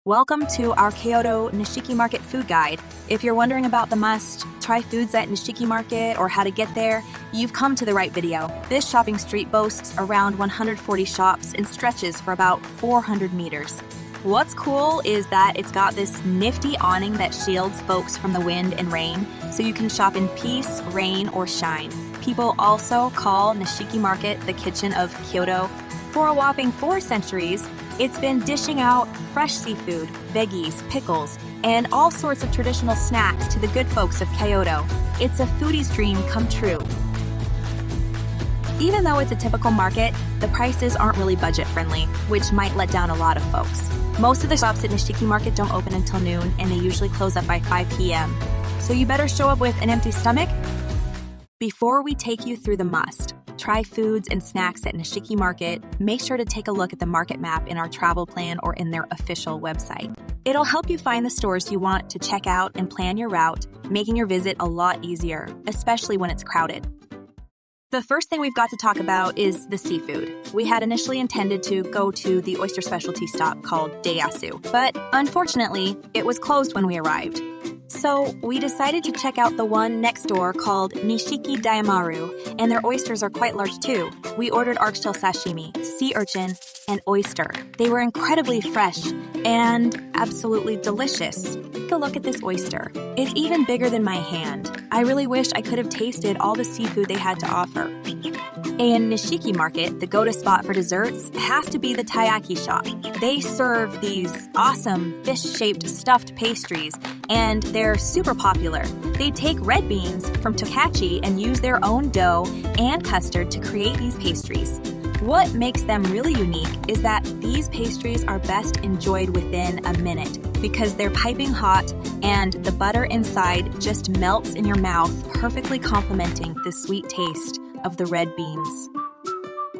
Welcome to our Kyoto Nishiki Market food guide. If you're wondering about the must-try foods at Nishiki Market or how to get there, you've come to the right video. This shopping street boasts around 140 shops and stretches for about 400 meters. What's cool is that it's got this nifty awning that shields folks from the wind and rain, so you can shop in peace, rain, or shine. People also call Nishiki Market the kitchen of Kyoto. For a whopping 4 centuries, it's been dishing out fresh seafood, veggies, pickles, and all sorts of traditional snacks to the good folks of Kyoto. It's a foodie's dream come true. Even though it's a typical market, the prices aren't really budget-friendly, which might let down a lot of folks. Most of the shops at Nishiki Market don't open until noon, and they usually close up by 5 p.m. So you better show up with an empty stomach. Before we take you through the must-try foods and snacks at Nishiki Market, make sure to take a look at the market map in our travel plan or in their official website. It'll help you find the stores you want to check out and plan your route, making your visit a lot easier, especially when it's crowded. The first thing we've got to talk about is the seafood. We had initially intended to go to the oyster specialty stop called Daiyasu, but unfortunately, it was closed when we arrived. So we decided to check out the one next door called Nishiki Daimaru, and their oysters are quite large too. We ordered archshell sashimi, sea urchin, and oyster. They were incredibly fresh and absolutely delicious. Take a look at this oyster. It's even bigger than my hand. I really wish I could have tasted all the seafood they had to offer. In Nishiki Market, the go-to spot for desserts has to be the takoyaki shop. They serve these awesome fish-shaped stuffed pastries, and they're super popular. They take red beans from tokachi and use their own dough and custard to create these pastries. What makes them really unique is that these pastries are best enjoyed within a minute because they're piping hot and the butter inside just melts in your mouth, perfectly complementing the sweet taste of the red beans.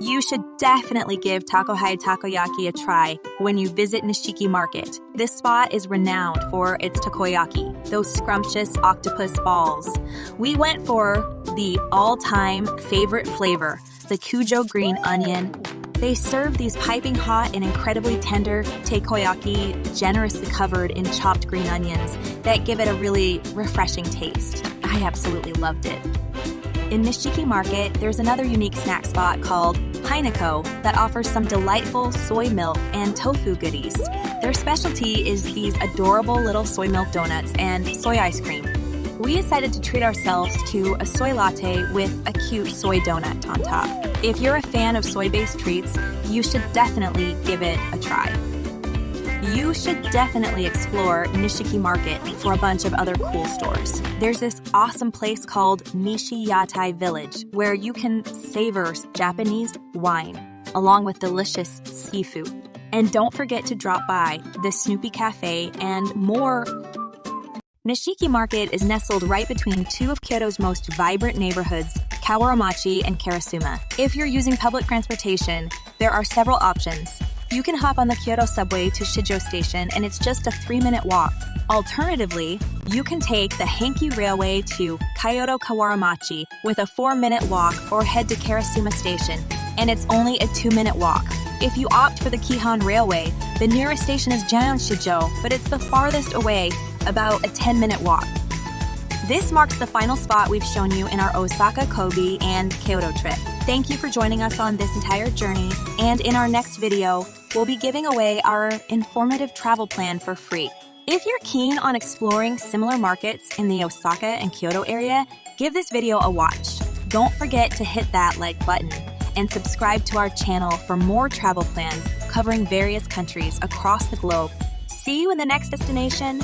You should definitely give Takohai Takoyaki a try when you visit Nishiki Market. This spot is renowned for its takoyaki, those scrumptious octopus balls. We went for the all-time favorite flavor, the Kujo green onion. They serve these piping hot and incredibly tender takoyaki, generously covered in chopped green onions that give it a really refreshing taste. I absolutely loved it. In Nishiki Market, there's another unique snack spot called Hinako that offers some delightful soy milk and tofu goodies. Their specialty is these adorable little soy milk donuts and soy ice cream. We decided to treat ourselves to a soy latte with a cute soy donut on top. If you're a fan of soy-based treats, you should definitely give it a try. You should definitely explore Nishiki Market for a bunch of other cool stores. There's this awesome place called Nishi Village where you can savor Japanese wine along with delicious seafood. And don't forget to drop by the Snoopy Cafe and more. Nishiki Market is nestled right between two of Kyoto's most vibrant neighborhoods, Kawaramachi and Karasuma. If you're using public transportation, there are several options. You can hop on the Kyoto subway to Shijo Station, and it's just a 3-minute walk. Alternatively, you can take the Hankyu Railway to Kyoto Kawaramachi with a 4-minute walk, or head to Karasuma Station, and it's only a 2-minute walk. If you opt for the Keihan Railway, the nearest station is Shijo, but it's the farthest away, about a 10-minute walk. This marks the final spot we've shown you in our Osaka, Kobe, and Kyoto trip. Thank you for joining us on this entire journey, and in our next video, we'll be giving away our informative travel plan for free. If you're keen on exploring similar markets in the Osaka and Kyoto area, give this video a watch. Don't forget to hit that like button and subscribe to our channel for more travel plans covering various countries across the globe. See you in the next destination.